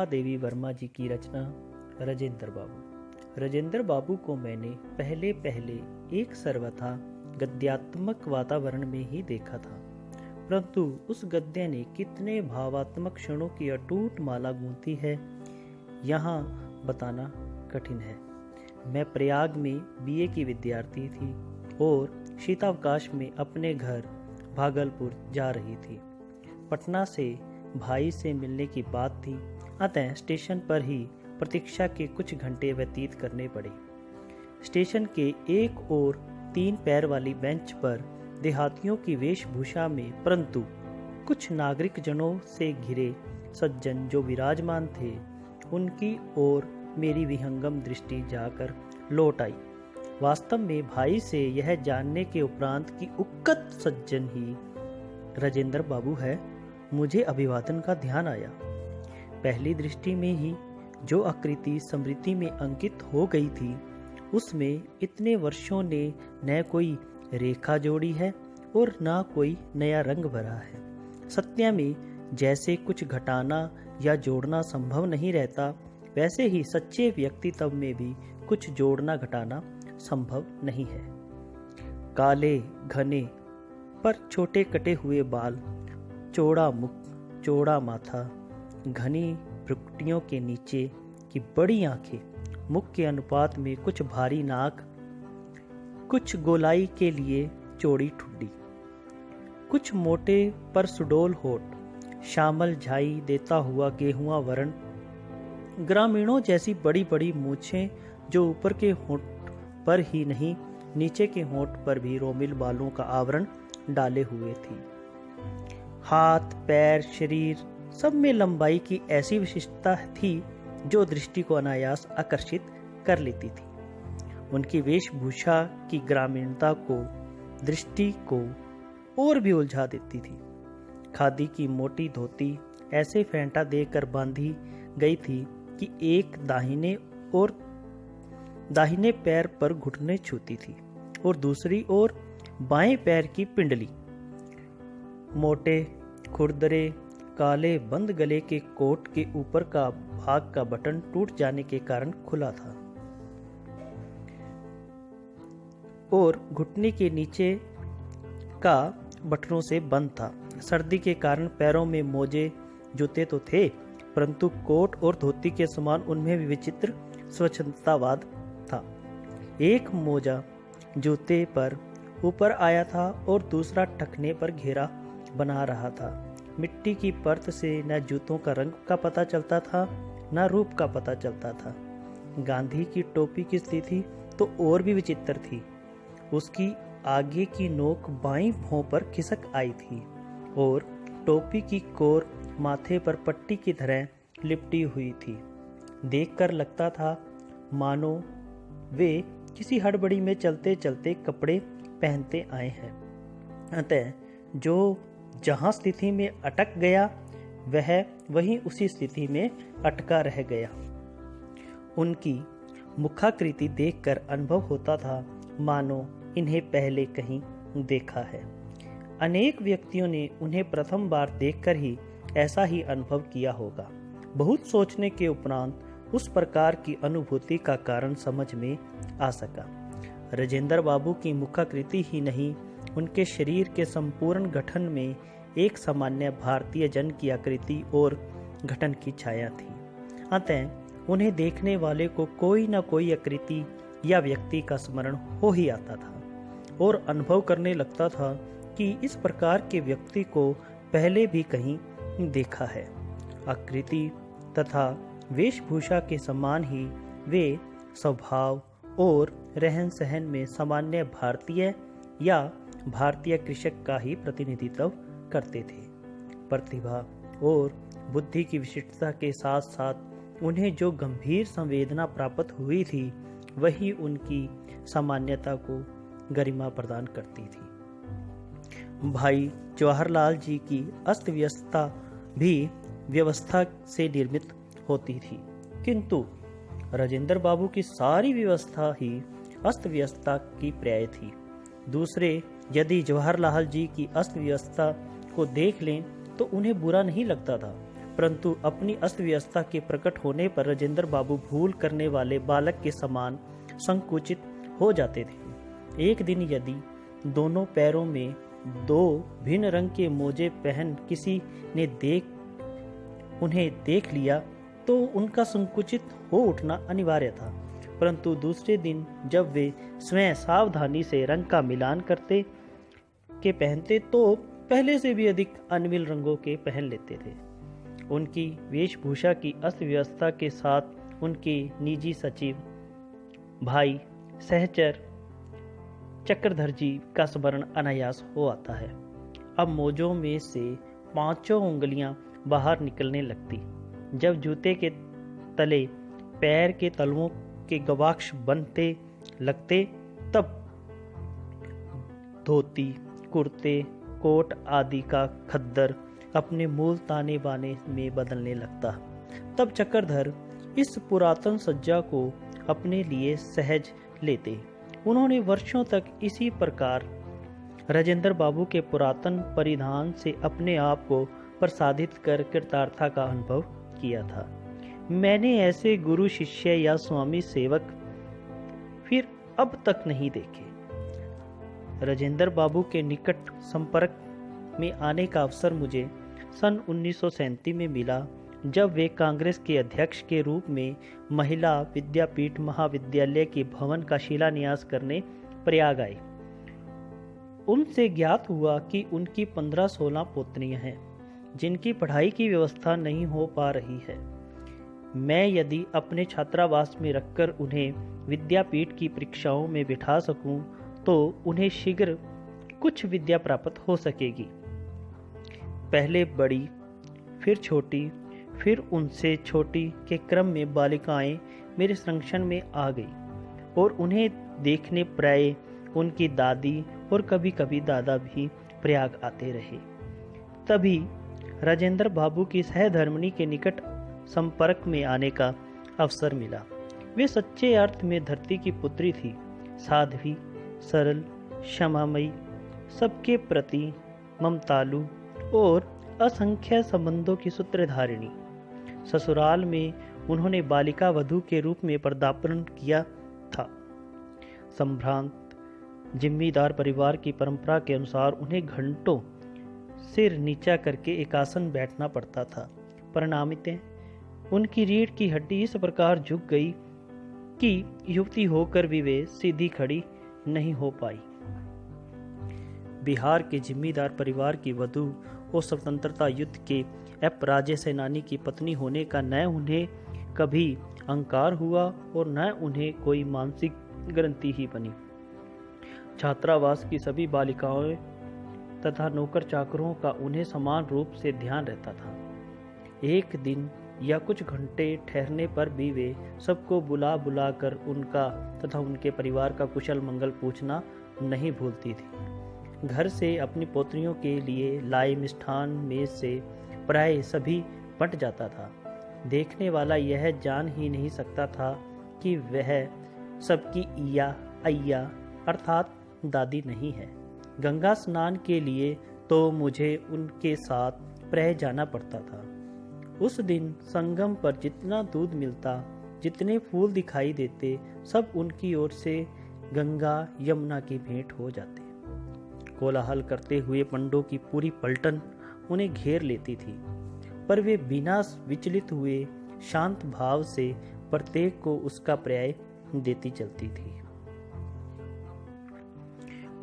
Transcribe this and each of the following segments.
महादेवी वर्मा जी की रचना राजेंद्र बाबू। राजेंद्र बाबू को मैंने पहले एक सर्वथा गद्यात्मक वातावरण में ही देखा था, परंतु उस गद्य ने कितने भावात्मक क्षणों की अटूट माला गूंथी है, यहाँ बताना कठिन है। मैं प्रयाग में बीए की विद्यार्थी थी और शीतावकाश में अपने घर भागलपुर जा रही थी। पटना से भाई से मिलने की बात थी, अतः स्टेशन पर ही प्रतीक्षा के कुछ घंटे व्यतीत करने पड़े। स्टेशन के एक और 3 पैर वाली बेंच पर देहातियों की वेशभूषा में परंतु कुछ नागरिक जनों से घिरे सज्जन जो विराजमान थे, उनकी ओर मेरी विहंगम दृष्टि जाकर लौट आई। वास्तव में भाई से यह जानने के उपरांत कि उक्कत सज्जन ही राजेंद्र बाबू है, मुझे अभिवादन का ध्यान आया। पहली दृष्टि में ही जो आकृति स्मृति में अंकित हो गई थी, उसमें इतने वर्षों ने न कोई रेखा जोड़ी है और न कोई नया रंग भरा है। सत्य में जैसे कुछ घटाना या जोड़ना संभव नहीं रहता, वैसे ही सच्चे व्यक्तित्व में भी कुछ जोड़ना घटाना संभव नहीं है। काले घने पर छोटे कटे हुए बाल, चौड़ा मुख, चौड़ा माथा, घनी भ्रुकुटियों के नीचे की बड़ी आंखें, मुख के अनुपात में कुछ भारी नाक, कुछ गोलाई के लिए चौड़ी ठुड्डी, कुछ मोटे पर सुडौल होठ, श्यामल झाई देता हुआ गेहुआ वर्ण, ग्रामीणों जैसी बड़ी बड़ी मूछें जो ऊपर के होंठ पर ही नहीं, नीचे के होंठ पर भी रोमिल बालों का आवरण डाले हुए थी। हाथ पैर शरीर सब में लंबाई की ऐसी विशिष्टता थी जो दृष्टि को अनायास आकर्षित कर लेती थी। उनकी वेशभूषा की ग्रामीणता को दृष्टि को और भी उलझा देती थी। खादी की मोटी धोती ऐसे फेंटा देकर बांधी गई थी कि एक दाहिने पैर पर घुटने छूती थी और दूसरी ओर बाएं पैर की पिंडली। मोटे खुरदरे काले बंद गले के कोट के ऊपर का भाग का बटन टूट जाने के कारण खुला था और घुटने के नीचे का बटनों से बंद था। सर्दी के कारण पैरों में मोजे जूते तो थे, परंतु कोट और धोती के समान उनमें भी विचित्र स्वच्छतावाद था। एक मोजा जूते पर ऊपर आया था और दूसरा टखने पर घेरा बना रहा था। मिट्टी की परत से न जूतों का रंग का पता चलता था, न रूप का पता चलता था। गांधी की टोपी की स्थिति तो और भी विचित्र थी। उसकी आगे की नोक बाईं भौं पर खिसक आई थी और टोपी की कोर माथे पर पट्टी की तरह लिपटी हुई थी। देखकर लगता था मानो वे किसी हड़बड़ी में चलते चलते कपड़े पहनते आए हैं। अतः जो जहाँ स्थिति में अटक गया, वह वहीं उसी स्थिति में अटका रह गया। उनकी मुखाकृति देखकर अनुभव होता था मानो इन्हें पहले कहीं देखा है। अनेक व्यक्तियों ने उन्हें प्रथम बार देखकर ही ऐसा ही अनुभव किया होगा। बहुत सोचने के उपरांत उस प्रकार की अनुभूति का कारण समझ में आ सका। राजेंद्र बाबू की मुखाकृति ही नहीं, उनके शरीर के संपूर्ण गठन में एक सामान्य भारतीय जन की आकृति और गठन की छाया थी। अतः उन्हें देखने वाले को कोई न कोई आकृति या व्यक्ति का स्मरण हो ही आता था और अनुभव करने लगता था कि इस प्रकार के व्यक्ति को पहले भी कहीं देखा है। आकृति तथा वेशभूषा के समान ही वे स्वभाव और रहन सहन में सामान्य भारतीय या भारतीय कृषक का ही प्रतिनिधित्व करते थे। प्रतिभा और बुद्धि की विशिष्टता के साथ साथ उन्हें जो गंभीर संवेदना प्राप्त हुई थी, वही उनकी सामान्यता को गरिमा प्रदान करती थी। भाई जवाहरलाल जी की अस्त व्यस्तता भी व्यवस्था से निर्मित होती थी, किंतु राजेंद्र बाबू की सारी व्यवस्था ही अस्त व्यस्तता की पर्याय थी। दूसरे यदि जवाहरलाल जी की अस्त व्यवस्था को देख लें तो उन्हें बुरा नहीं लगता था, परंतु अपनी अस्त व्यवस्था के प्रकट होने पर राजेंद्र बाबू भूल करने वाले बालक के समान संकुचित हो जाते थे। एक दिन यदि दोनों पैरों में दो भिन्न रंग के मोजे पहन किसी ने उन्हें देख लिया तो उनका संकुचित हो उठना अनिवार्य था, परंतु दूसरे दिन जब वे स्वयं सावधानी से रंग का मिलान करते के पहनते तो पहले से भी अधिक अनमिल रंगों के पहन लेते थे। उनकी वेशभूषा की अस्त व्यवस्था के साथ उनके निजी सचिव भाई सहचर चक्रधर जी का स्मरण अनायास हो आता है। अब मोजों में से 5 उंगलियां बाहर निकलने लगती। जब जूते के तले पैर के तलवों के गवाक्ष बनते लगते तब धोती, कुर्ते, कोट आदि का खद्दर अपने मूल ताने बाने में बदलने लगता। तब चक्रधर इस पुरातन सज्जा को अपने लिए सहज लेते। उन्होंने वर्षों तक इसी प्रकार राजेंद्र बाबू के पुरातन परिधान से अपने आप को प्रसादित कर कृतार्था का अनुभव किया था। मैंने ऐसे गुरु शिष्य या स्वामी सेवक फिर अब तक नहीं देखे। राजेंद्र बाबू के निकट संपर्क में आने का अवसर मुझे सन 1937 में मिला, जब वे कांग्रेस के अध्यक्ष के रूप में महिला विद्यापीठ महाविद्यालय के भवन का शिलान्यास करने प्रयाग आए। उनसे ज्ञात हुआ कि उनकी 15-16 पुत्रियां हैं जिनकी पढ़ाई की व्यवस्था नहीं हो पा रही है। मैं यदि अपने छात्रावास में रखकर उन्हें विद्यापीठ की परीक्षाओं में बिठा सकूं तो उन्हें शीघ्र कुछ विद्या प्राप्त हो सकेगी। पहले बड़ी, फिर छोटी, फिर उनसे छोटी के क्रम में बालिकाएं मेरे संरक्षण में आ गई और उन्हें देखने प्राय उनकी दादी और कभी कभी दादा भी प्रयाग आते रहे। तभी राजेंद्र बाबू की सहधर्मिणी के निकट संपर्क में आने का अवसर मिला। वे सच्चे अर्थ में धरती की पुत्री थी, साध्वी, सरल, क्षमामयी, सबके प्रति ममतालु और असंख्य संबंधों की सूत्रधारिणी। ससुराल में उन्होंने बालिका वधू के रूप में पदार्पण किया था। संभ्रांत जिम्मेदार परिवार की परंपरा के अनुसार उन्हें घंटों सिर नीचा करके एकासन बैठना पड़ता था। परिणामतः उनकी रीढ़ की हड्डी इस प्रकार झुक गई कि युवती होकर भी वे सीधी खड़ी नहीं हो पाई। बिहार के जिम्मेदार परिवार की वधू और स्वतंत्रता युद्ध के अपराजय सेनानी की पत्नी होने का न उन्हें कभी अहंकार हुआ और न उन्हें कोई मानसिक ग्रंथि ही बनी। छात्रावास की सभी बालिकाओं तथा नौकर चाकरों का उन्हें समान रूप से ध्यान रहता था। एक दिन या कुछ घंटे ठहरने पर भी वे सबको बुला बुला कर उनका तथा उनके परिवार का कुशल मंगल पूछना नहीं भूलती थी। घर से अपनी पोत्रियों के लिए लाए मिष्ठान में से प्राय सभी बंट जाता था। देखने वाला यह जान ही नहीं सकता था कि वह सबकी ईया अय्या अर्थात दादी नहीं है। गंगा स्नान के लिए तो मुझे उनके साथ प्राय जाना पड़ता था। उस दिन संगम पर जितना दूध मिलता, जितने फूल दिखाई देते, सब उनकी ओर से गंगा यमुना की भेंट हो जाते। कोलाहल करते हुए पंडों की पूरी पलटन उन्हें घेर लेती थी, पर वे बिना विचलित हुए शांत भाव से प्रत्येक को उसका पर्याय देती चलती थी।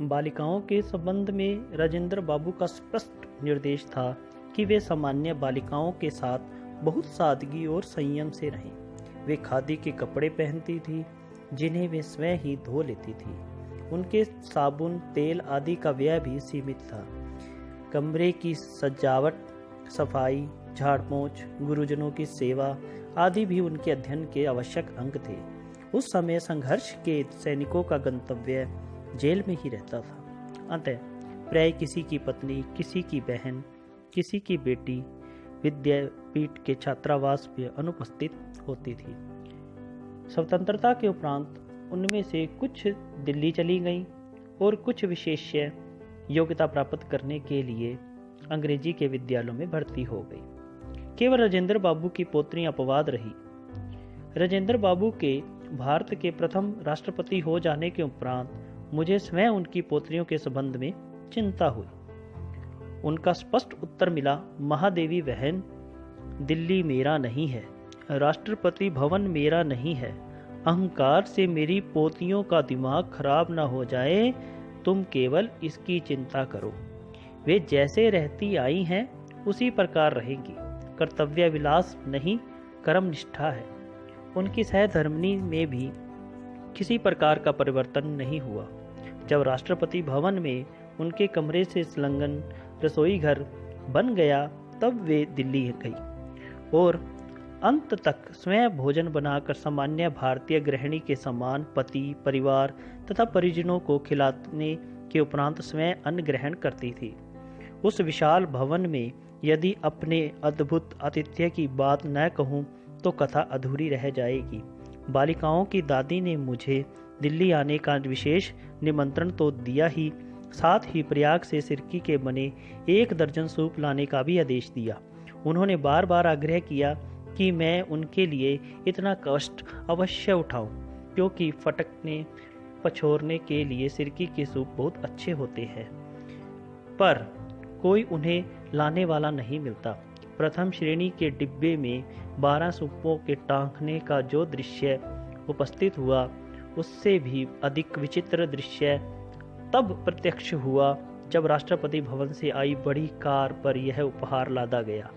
बालिकाओं के संबंध में राजेंद्र बाबू का स्पष्ट निर्देश था कि वे सामान्य बालिकाओं के साथ बहुत सादगी और संयम से रहें। वे खादी के कपड़े पहनती थी जिन्हें वे स्वयं ही धो लेती थी। उनके साबुन, तेल आदि का व्यय भी सीमित था। कमरे की सजावट, सफाई, झाड़ पोंछ, गुरुजनों की सेवा आदि भी उनके अध्ययन के आवश्यक अंग थे। उस समय संघर्ष के सैनिकों का गंतव्य जेल में ही रहता था। अतः प्राय किसी की पत्नी, किसी की बहन, किसी की बेटी विद्यापीठ के छात्रावास में अनुपस्थित होती थी। स्वतंत्रता के उपरांत उनमें से कुछ दिल्ली चली गईं और कुछ विशेष योग्यता प्राप्त करने के लिए अंग्रेजी के विद्यालयों में भर्ती हो गई। केवल राजेंद्र बाबू की पोत्री अपवाद रही। राजेंद्र बाबू के भारत के प्रथम राष्ट्रपति हो जाने के उपरांत मुझे स्वयं उनकी पोत्रियों के संबंध में चिंता हुई। उनका स्पष्ट उत्तर मिला, महादेवी बहन, दिल्ली मेरा नहीं है, राष्ट्रपति भवन मेरा नहीं है। अहंकार से मेरी पोतियों का दिमाग खराब न हो जाए, तुम केवल इसकी चिंता करो। वे जैसे रहती आई हैं उसी प्रकार रहेंगी। कर्तव्य विलास नहीं, कर्म निष्ठा है। उनकी सहधर्मिणी में भी किसी प्रकार का परिवर्तन नहीं हुआ। जब राष्ट्रपति भवन में उनके कमरे से संलग्न रसोई घर बन गया, तब वे दिल्ली गई और अंत तक स्वयं भोजन बनाकर सामान्य भारतीय गृहिणी के समान पति, परिवार तथा परिजनों को खिलाने के उपरांत स्वयं अन्न ग्रहण करती थी। उस विशाल भवन में यदि अपने अद्भुत आतिथ्य की बात न कहूँ तो कथा अधूरी रह जाएगी। बालिकाओं की दादी ने मुझे दिल्ली आने का विशेष निमंत्रण तो दिया ही, साथ ही प्रयाग से सिरकी के बने 1 दर्जन सूप लाने का भी आदेश दिया। उन्होंने बार बार आग्रह किया कि मैं उनके लिए इतना कष्ट अवश्य उठाऊं, क्योंकि फटकने पछोरने के लिए सिरकी के सूप बहुत अच्छे होते हैं, पर कोई उन्हें लाने वाला नहीं मिलता। प्रथम श्रेणी के डिब्बे में 12 सूपों के टांकने का जो दृश्य उपस्थित हुआ, उससे भी अधिक विचित्र दृश्य तब प्रत्यक्ष हुआ जब राष्ट्रपति भवन से आई बड़ी कार पर यह उपहार लादा गया।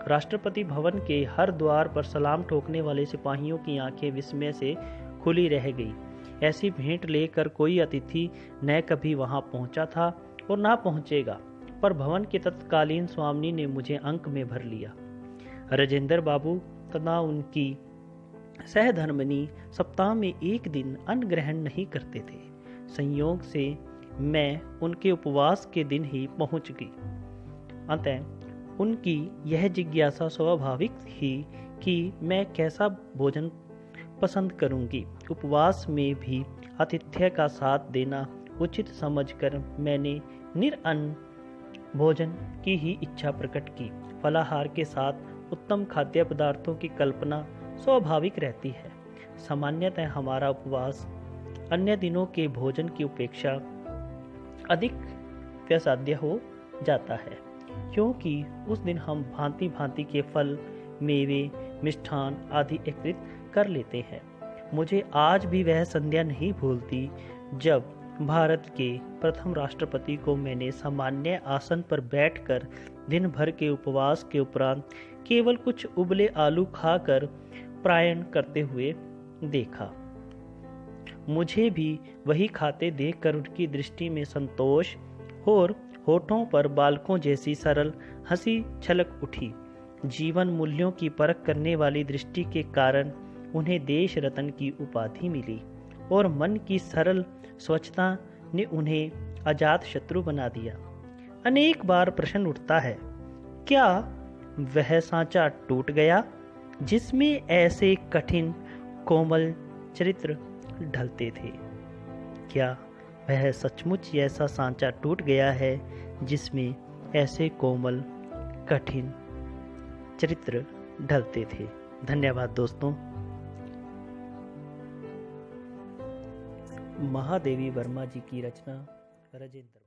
राष्ट्रपति भवन के हर द्वार पर सलाम ठोकने वाले सिपाहियों की आंखें विस्मय से खुली रह गई। ऐसी भेंट लेकर कोई अतिथि न कभी वहां पहुंचा था और ना पहुंचेगा, पर भवन के तत्कालीन स्वामी ने मुझे अंक में भर लिया। राजेंद्र बाबू तथा उनकी सहधर्मिणी सप्ताह में 1 दिन अन्न ग्रहण नहीं करते थे। संयोग से मैं उनके उपवास के दिन ही पहुंच गई। अतः उनकी यह जिज्ञासा स्वाभाविक थी कि मैं कैसा भोजन पसंद करूंगी। उपवास में भी आतिथ्य का साथ देना उचित समझकर मैंने निरअन्न भोजन की ही इच्छा प्रकट की। फलाहार के साथ उत्तम खाद्य पदार्थों की कल्पना स्वाभाविक रहती है। सामान्यतः हमारा उपवास अन्य दिनों के भोजन की अपेक्षा अधिक व्यसाध्य हो जाता है, क्योंकि उस दिन हम भांति भांति के फल, मेवे, मिष्ठान आदि एकत्रित कर लेते हैं। मुझे आज भी वह संध्या नहीं भूलती जब भारत के प्रथम राष्ट्रपति को मैंने सामान्य आसन पर बैठकर दिन भर के उपवास के उपरांत केवल कुछ उबले आलू खाकर प्रायण करते हुए देखा। मुझे भी वही खाते देखकर उनकी दृष्टि में संतोष और होठों पर बालकों जैसी सरल हंसी छलक उठी। जीवन मूल्यों की परख करने वाली दृष्टि के कारण उन्हें देश रत्न की उपाधि मिली और मन की सरल स्वच्छता ने उन्हें अजात शत्रु बना दिया। अनेक बार प्रश्न उठता है, क्या वह सांचा टूट गया जिसमें ऐसे कठिन कोमल चरित्र ढलते थे? क्या वह सचमुच ऐसा सांचा टूट गया है जिसमें ऐसे कोमल कठिन चरित्र ढलते थे? धन्यवाद दोस्तों। महादेवी वर्मा जी की रचना राजेंद्र